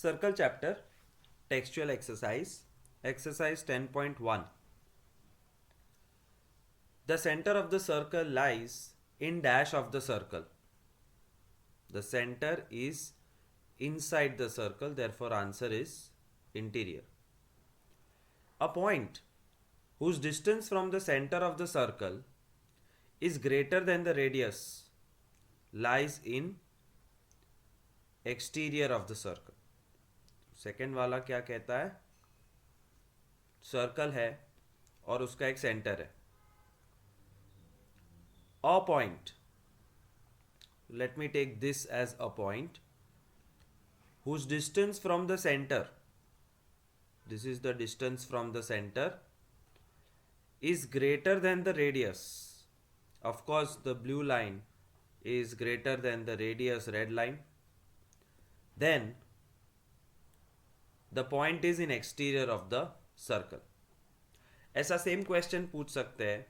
Circle chapter, textual exercise, exercise 10.1. The center of the circle lies in dash of the circle. The center is inside the circle, therefore answer is interior. A point whose distance from the center of the circle is greater than the radius lies in exterior of the circle. Second वाला क्या कहता है? Circle है और उसका एक centre है. A point, let me take this as a point, whose distance from the center, this is the distance from the center, is greater than the radius. Of course, the blue line is greater than the radius red line. Then the point is in exterior of the circle. ऐसा same question पूछ सकते हैं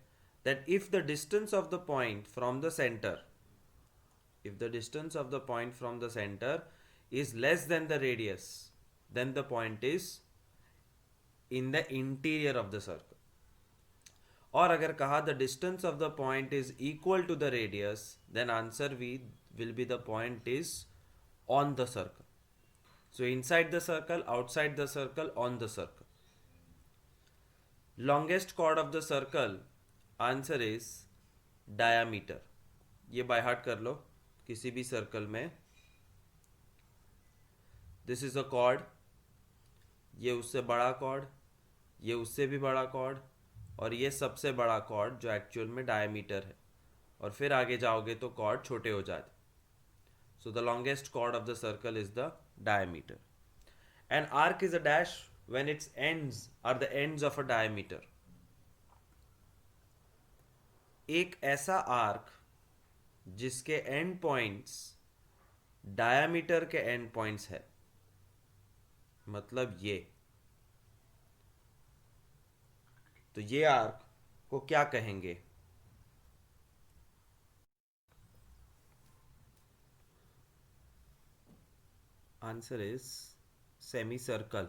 that if the distance of the point from the center, if the distance of the point from the center is less than the radius, then the point is in the interior of the circle. और अगर कहा the distance of the point is equal to the radius, then answer will be the point is on the circle. So inside the circle, outside the circle, on the circle. Longest chord of the circle, answer is diameter. ये by heart कर लो किसी भी circle में. This is a cord, ये उससे बड़ा cord, ये उससे भी बड़ा कॉर्ड, और ये सबसे बड़ा कॉर्ड जो एक्चुअल में डायमीटर है. और फिर आगे जाओगे तो कॉर्ड छोटे हो जाते. So the longest chord of the circle is the diameter. An arc is a dash when its ends are the ends of a diameter. एक ऐसा आर्क जिसके एंड पॉइंट्स डायमीटर के एंड पॉइंट्स है, मतलब ये, तो ये आर्क को क्या कहेंगे? Answer is semicircle.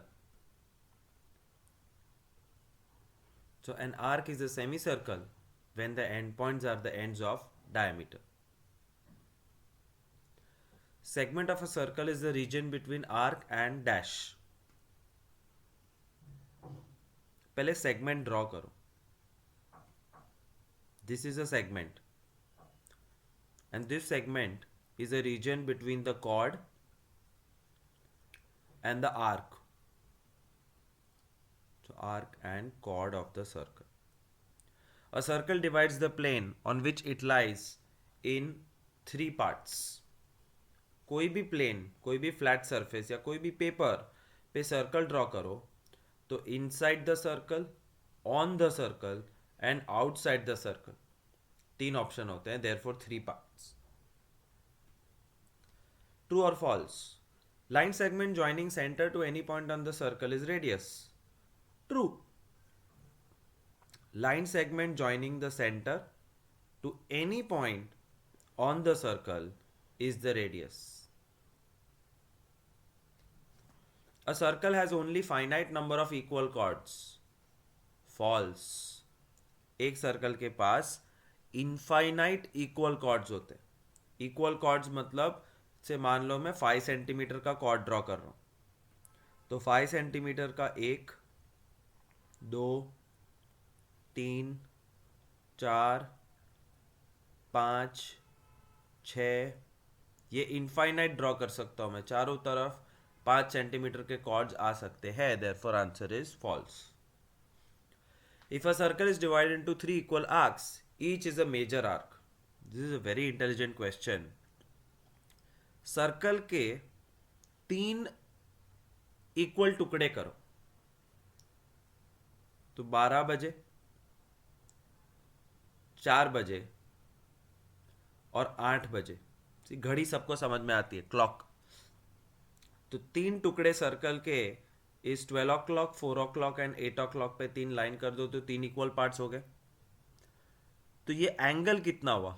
So an arc is a semicircle when the endpoints are the ends of diameter. Segment of a circle is the region between arc and dash. पहले segment draw करो. This is a segment, and this segment is a region between the chord and the arc. So arc and chord of the circle. A circle divides the plane on which it lies in three parts. कोई भी plane, कोई भी flat surface या कोई भी paper पे circle draw करो तो inside the circle, on the circle and outside the circle, तीन ऑप्शन होते हैं. Therefore three parts. ट्रू और false? Line segment joining center to any point on the circle is radius. True. Line segment joining the center to any point on the circle is the radius. A circle has only finite number of equal chords. False. एक circle के पास infinite equal chords होते हैं. Equal chords मतलब से मान लो मैं 5 centimetre का cord draw कर रहा हूं, तो 5 सेंटीमीटर का 1, 2, 3, 4, 5, 6, ये इनफाइनाइट ड्रॉ कर सकता हूं मैं. चारों तरफ 5 सेंटीमीटर के कॉर्ड्स आ सकते हैं. Therefore answer is false. If a circle is divided into 3 equal arcs, each is a major arc. This is a very intelligent question. Circle के 3 इक्वल टुकड़े करो तो 12 बजे, 4 बजे और 8 बजे. घड़ी सबको समझ में आती है, क्लॉक. तो 3 टुकड़े सर्कल के इस 12 o'clock, 4 o'clock एंड 8 o'clock पे 3 लाइन कर दो तो 3 इक्वल पार्ट्स हो गए. तो ये एंगल कितना हुआ?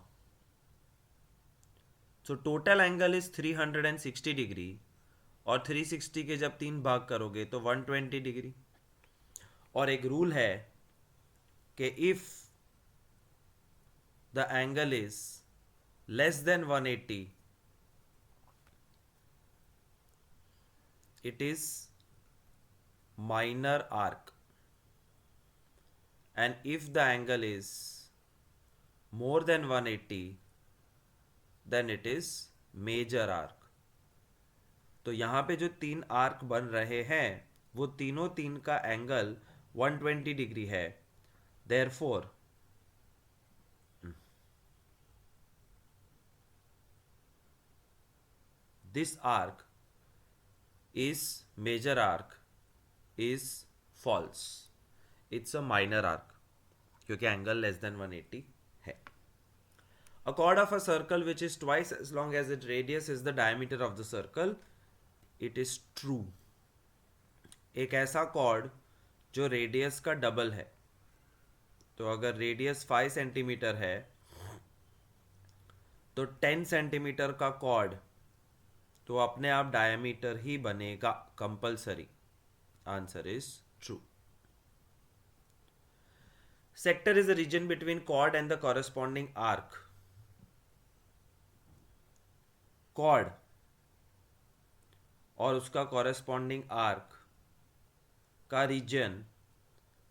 So total angle is 360 degree और 360 के जब 3 भाग करोगे तो 120 डिग्री। और एक रूल है कि if the angle is less than 180 it is minor arc, and if the angle is more than 180 then it is major arc। तो यहाँ पे जो 3 आर्क बन रहे हैं वो तीनों तीन का एंगल 120 डिग्री है। therefore this arc is major arc is false, it's a minor arc क्योंकि एंगल लेस देन 180 है। A chord of a circle which is twice as long as its radius is the diameter of the circle, it is true। एक ऐसा chord जो radius का double है, तो अगर radius 5 centimetre है तो 10 सेंटीमीटर का chord तो अपने आप डायमीटर ही बनेगा compulsory. Answer is true. Sector is the region between chord and the corresponding arc. Chord और उसका कॉरेस्पॉन्डिंग आर्क का रीजन,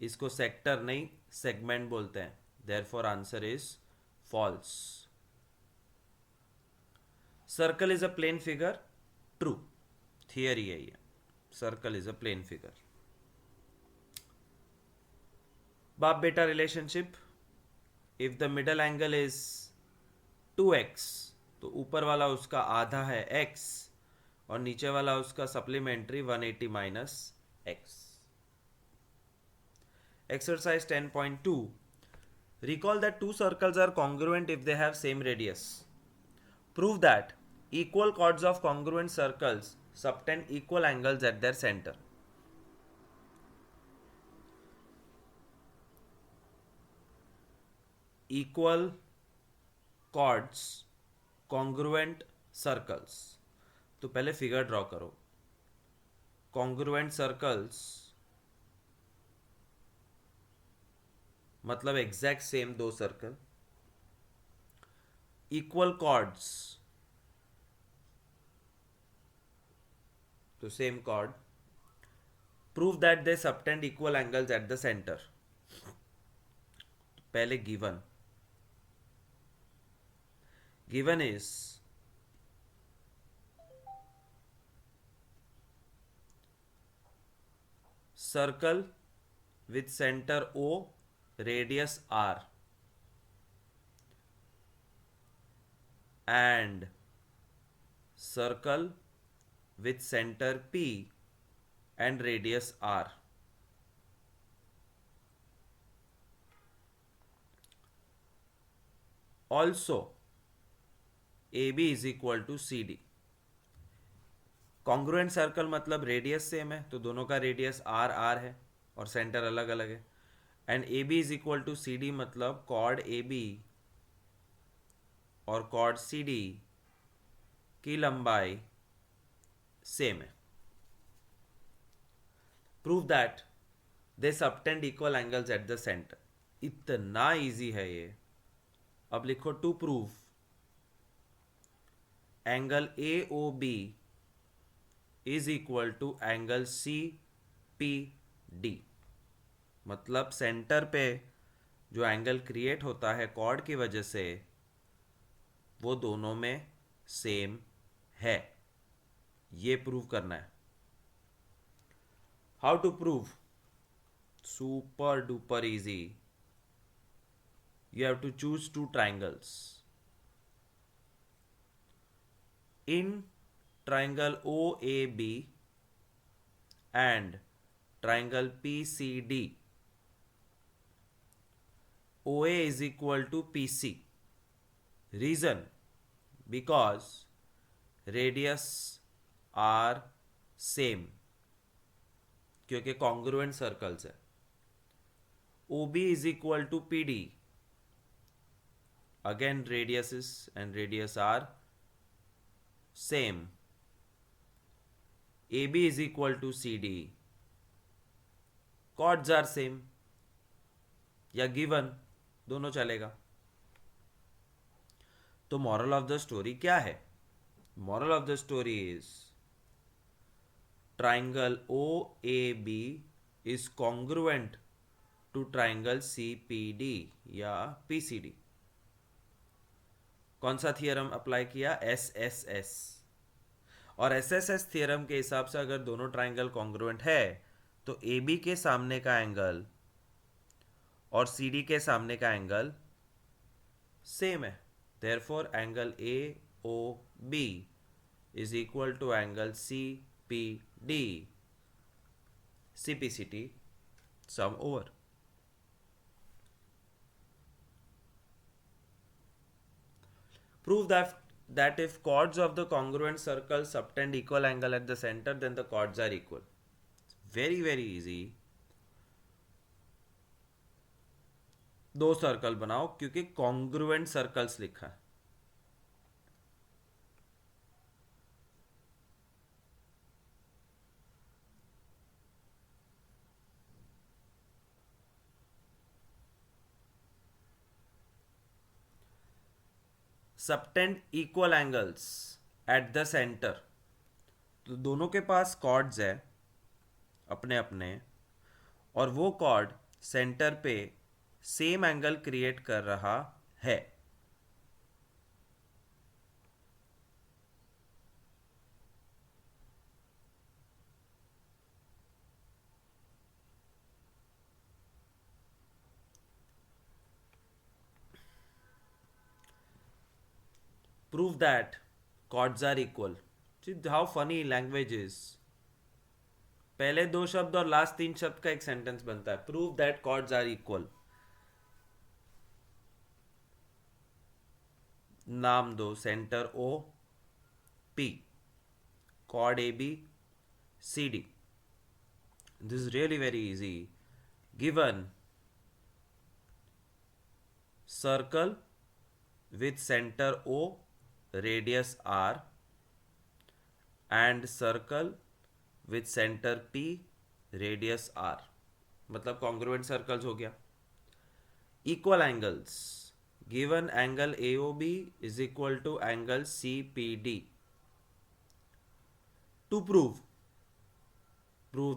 इसको सेक्टर नहीं सेगमेंट बोलते हैं। Therefore answer is false. Circle is a plane figure. True, theory है ये, circle is a plane figure. बाप बेटा relationship, if the middle angle is 2x तो ऊपर वाला उसका आधा है x और नीचे वाला उसका supplementary 180 minus x। Exercise 10.2, recall that two circles are congruent if they have same radius. Prove that equal chords of congruent circles subtend equal angles at their center. Equal chords congruent circles, तो पहले figure draw करो। congruent circles मतलब exact same दो circle. Equal chords तो same chord. Prove that they subtend equal angles at the centre. पहले given is circle with centre O, radius R, and circle with center P and radius R. Also AB is equal to CD। Congruent circle मतलब radius same है तो दोनों का radius are are है और centre अलग अलग है। And A B is equal to C D मतलब कॉर्ड ए बी और कॉर्ड सी डी की लंबाई सेम है। Prove that they subtend equal angles at the centre. इतना इजी है ये। अब लिखो to prove angle A O B is equal to angle C P D. मतलब सेंटर पे जो एंगल क्रिएट होता है कॉर्ड की वजह से वो दोनों में सेम है, ये प्रूव करना है। How to prove? Super duper easy. You have to choose two triangles. In triangle OAB and triangle PCD, OA is equal to PC. Reason? Because radius are same, क्योंकि congruent circles है। OB is equal to PD, again radiuses and radius are same, A B is equal to C D, chords are same या given, दोनों चलेगा। तो moral of the story क्या है? Moral of the story is triangle O A B is congruent to triangle C P D या P C D. कौन सा theorem apply किया? S S S. और एस एस एस थियरम के हिसाब से अगर दोनों ट्राइंगल कॉन्ग्रुएंट है तो ए बी के सामने का एंगल और सी डी के सामने का एंगल सेम है। Therefore angle A O B is equal to angle C P D, C P C T, sum over. Prove that if chords of the congruent circle subtend equal angle at the center, then the chords are equal. Very very easy. दो circle बनाओ क्योंकि congruent circles लिखा है। Subtend equal angles at the centre, तो दोनों के पास chords है अपने अपने, और वो कॉर्ड सेंटर पे सेम एंगल क्रिएट कर रहा है। Prove that chords are equal. See how funny language is. पहले दो शब्द और लास्ट तीन शब्द का एक सेंटेंस बनता है। Prove that chords are equal. नाम दो centre O P, chord A B C D. This is really very easy. Given circle with center O, radius R, and circle with center P, radius R, मतलब congruent circles हो गया। Equal angles, given angle AOB is equal to angle CPD। To prove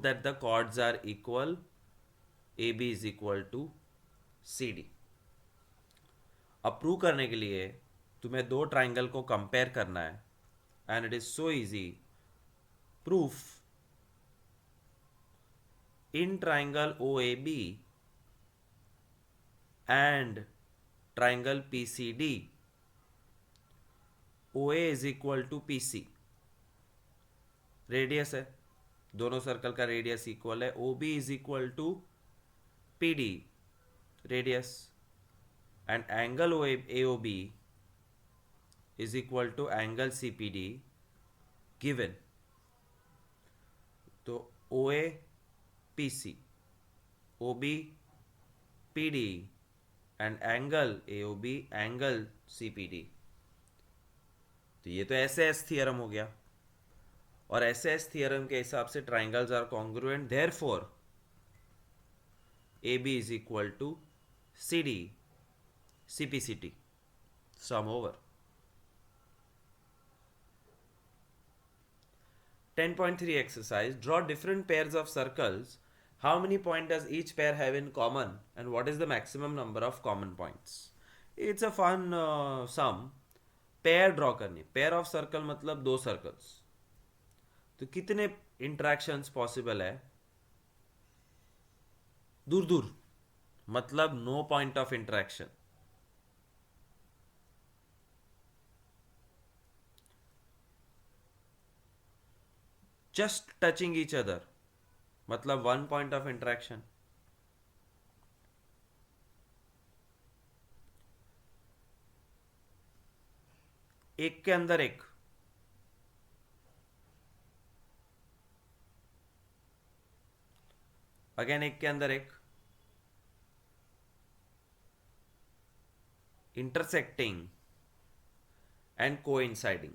that the chords are equal, AB is equal to CD। अब prove करने के लिए तुम्हें दो triangle को कंपेयर करना है, and it is so easy. Proof in triangle O A B and triangle P C D, O A is equal to P C, radius है, दोनों सर्कल का रेडियस इक्वल है। O B is equal to P D, radius, and angle AOB is equal to angle CPD given। तो OA PC, OB PD and angle AOB angle CPD। तो ये तो SS theorem हो गया, और SS theorem के हिसाब से triangles are congruent, therefore AB is equal to CD, CPCT, sum over। 10.3 exercise, draw different pairs of circles. How many points does each pair have in common and what is the maximum number of common points? It's a fun sum। Pair draw करनी, pair of circle मतलब दो circles, तो कितने interactions possible है? दूर दूर, मतलब no point of interaction. Just touching each other, मतलब वन पॉइंट ऑफ इंट्रैक्शन। एक के अंदर एक, अगेन एक के अंदर एक, इंटरसेक्टिंग एंड कोइंसाइडिंग।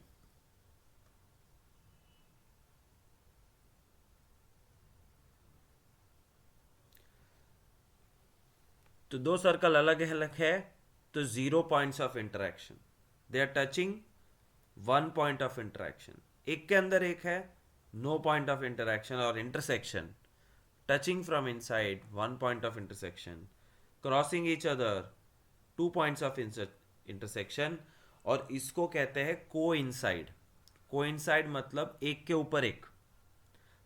तो दो सर्कल अलग अलग है तो 0 points of interaction, they are touching 1 point of interaction. एक के अंदर एक है, नो पॉइंट ऑफ इंटरेक्शन और intersection, touching from inside 1 point of intersection, crossing each other 2 points of intersection. और इसको कहते हैं कोइंसाइड। कोइंसाइड मतलब एक के ऊपर एक।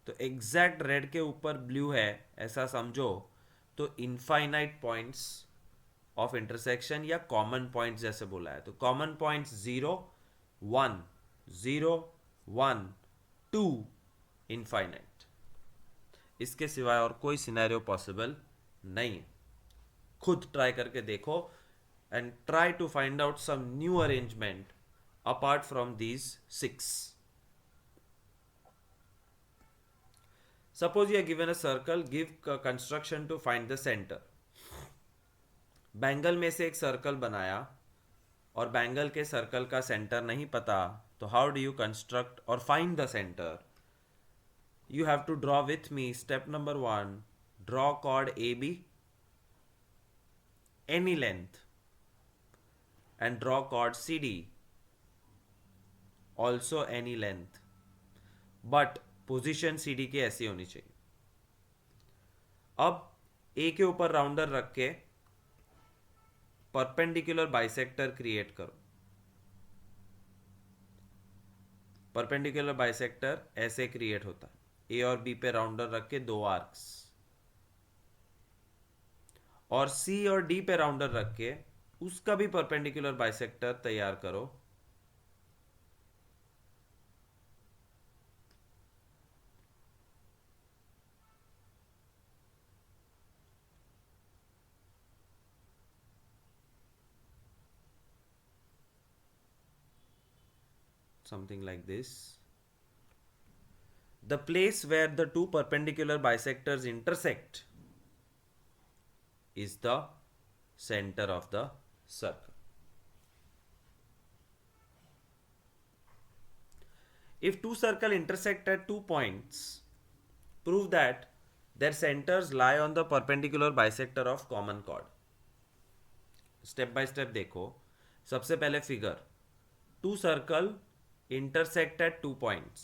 तो एग्जैक्ट रेड के ऊपर ब्लू है ऐसा समझो, तो इनफाइनाइट पॉइंट्स ऑफ इंटरसेक्शन या कॉमन पॉइंट्स जैसे बोला है, तो कॉमन पॉइंट्स 0 1 0 1 2 इनफाइनाइट। इसके सिवाय और कोई सिनेरियो पॉसिबल नहीं है। खुद ट्राई करके देखो and try to find out some new arrangement apart from these 6। Suppose you are given a circle, give construction to find the center. Bangle में से एक सर्कल बनाया और बैंगल के सर्कल का सेंटर नहीं पता, तो हाउ डू यू कंस्ट्रक्ट और find the centre? You have to draw with me. Step number 1, draw chord AB, any length, and draw chord CD, also any length, but position CD की ऐसी होनी चाहिए। अब A के ऊपर rounder रख के परपेंडिकुलर बाइसेक्टर क्रिएट करो। परपेंडिकुलर बाइसेक्टर ऐसे क्रिएट होता है, A और B पे राउंडर रख के 2 आर्क्स, और C और D पे राउंडर रख के उसका भी परपेंडिकुलर बाइसेक्टर तैयार करो। Something like this. The place where the two perpendicular bisectors intersect is the center of the circle. If two circles intersect at 2 points, prove that their centers lie on the perpendicular bisector of common chord. Step by step देखो। सबसे पहले figure, two circle intersect at 2 points,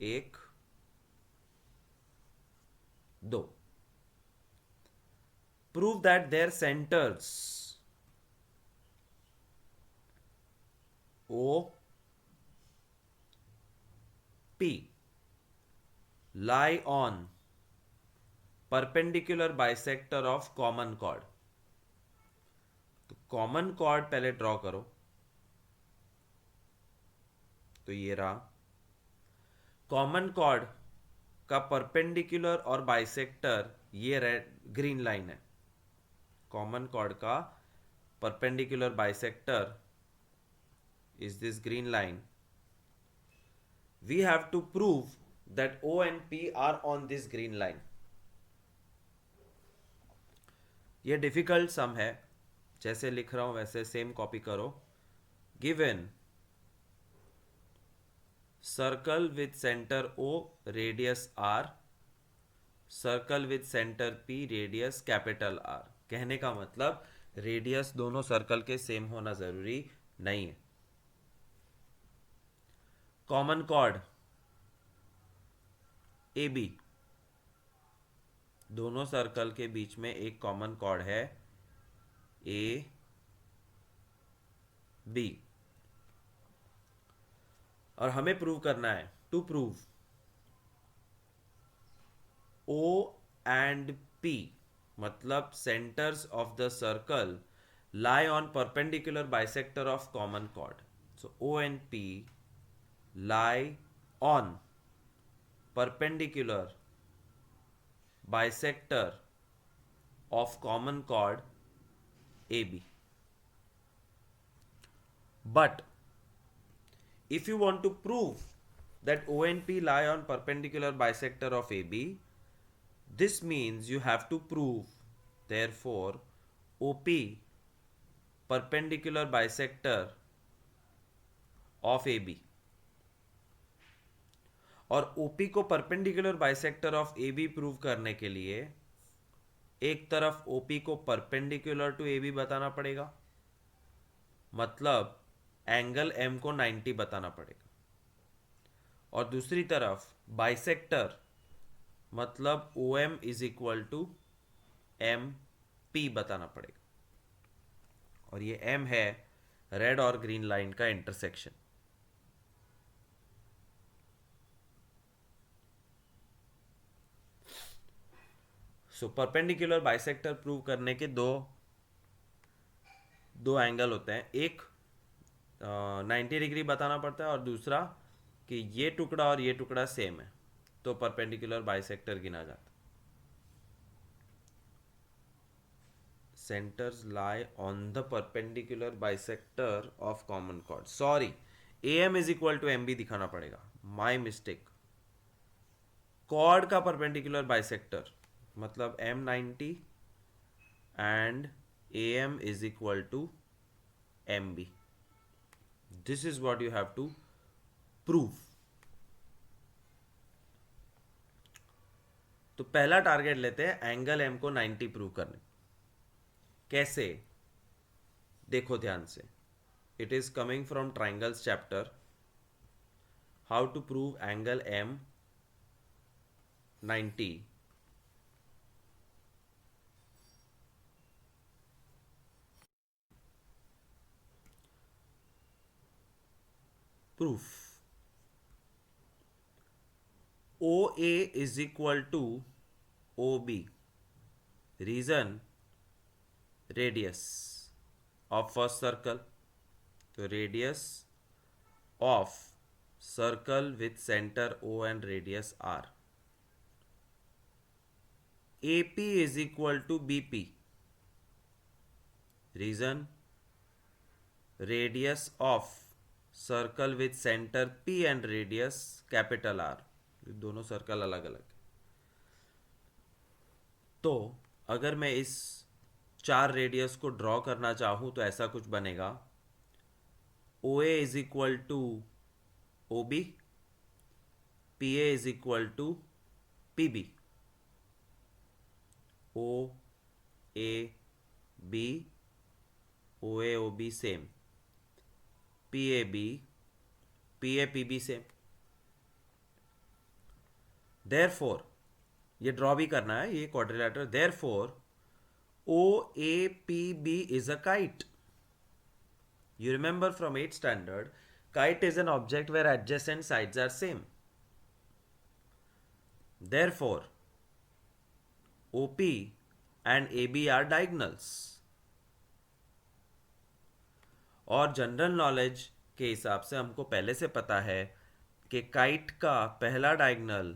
1 2। Prove that their centres O P lie on perpendicular bisector of common chord। तो common chord पहले draw करो, तो ये रहा common chord का परपेंडिकुलर और बाइसेक्टर, ये रेड ग्रीन लाइन है। कॉमन कॉर्ड का perpendicular bisector is this green line. We have to prove that O and P are on this green line. ये डिफिकल्ट सम है, जैसे लिख रहा हूं वैसे सेम कॉपी करो। Given circle with centre O, radius R, circle with centre P, radius capital R। कहने का मतलब रेडियस दोनों सर्कल के सेम होना जरूरी नहीं है। कॉमन कॉर्ड ए बी, दोनों सर्कल के बीच में एक कॉमन कॉर्ड है ए बी, और हमें प्रूव करना है, to prove O and P मतलब centres of the circle lie on perpendicular bisector of common chord. So O and P lie on perpendicular bisector of common chord AB. But if you want to prove that O and P lie on perpendicular bisector of AB, this means you have to prove therefore OP perpendicular bisector of AB, और OP को perpendicular bisector of AB prove करने के लिए एक तरफ OP को perpendicular to A B बताना पड़ेगा, मतलब एंगल एम को 90 बताना पड़ेगा, और दूसरी तरफ बाइसेक्टर मतलब O M is equal to M P बताना पड़ेगा, और ये एम है रेड और ग्रीन लाइन का intersection. So perpendicular bisector prove करने के दो एंगल होते हैं, एक 90 डिग्री बताना पड़ता है और दूसरा कि ये टुकड़ा और ये टुकड़ा सेम है, तो परपेंडिकुलर बाइसेक्टर गिना जाता है। Centers lie on the perpendicular bisector of common chord. Sorry, AM is equal to MB दिखाना पड़ेगा, my mistake. Chord का perpendicular bisector मतलब M90 and AM is equal to MB. This is what you have to prove. तो पहला target लेते हैं angle M को 90 prove करने। कैसे, देखो ध्यान से, it is coming from triangles chapter, how to prove angle M 90। Proof O A is equal to O B, reason radius of first circle, तो radius of circle with centre O and radius R. AP is equal to BP, reason radius of circle with center P and radius capital R, दोनों circle अलग अलग। तो अगर मैं इस चार radius को ड्रॉ करना चाहूं तो ऐसा कुछ बनेगा, OA is equal to OB, PA is equal to PB, O A B, O A O B same, P A B, P A P B same. Therefore ये ड्रॉ भी करना है, ये quadrilateral, therefore O A P B is a kite. You remember from 8th standard, kite is an object where adjacent sides are same. Therefore, OP and AB are diagonals. और general knowledge के हिसाब से हमको पहले से पता है कि काइट का पहला डायगोनल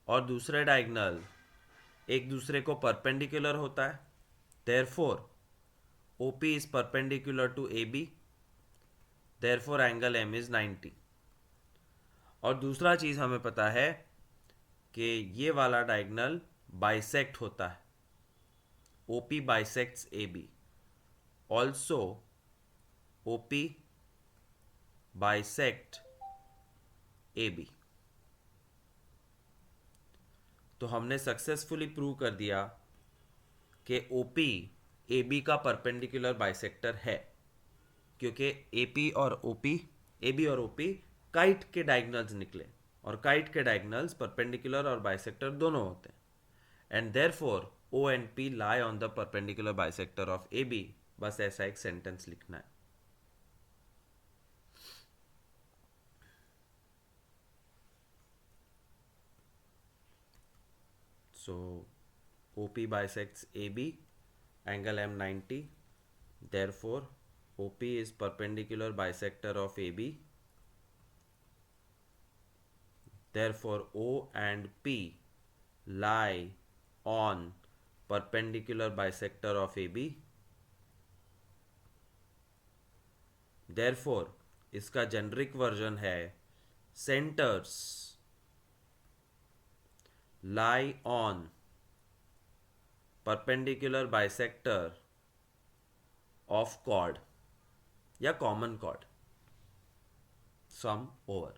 और दूसरा डायगोनल एक दूसरे को परपेंडिकुलर होता है, therefore OP is perpendicular to AB, therefore angle M is 90। और दूसरा चीज़ हमें पता है कि ये वाला डायगोनल बाइसेक्ट होता है, OP bisects AB, also OP bisect AB। तो हमने सक्सेसफुली प्रूव कर दिया कि OP AB का परपेंडिकुलर बाइसेक्टर है, क्योंकि AB और OP काइट के डायगोनल्स निकले, और काइट के डायगोनल्स परपेंडिकुलर और बाइसेक्टर दोनों होते हैं, and therefore O and P lie on the perpendicular bisector of AB। बस ऐसा एक सेंटेंस लिखना है। So OP bisects AB, angle M 90, therefore OP is perpendicular bisector of AB, therefore O and P lie on perpendicular bisector of AB, therefore इसका generic version है centres lie on perpendicular bisector of chord या common chord, sum over।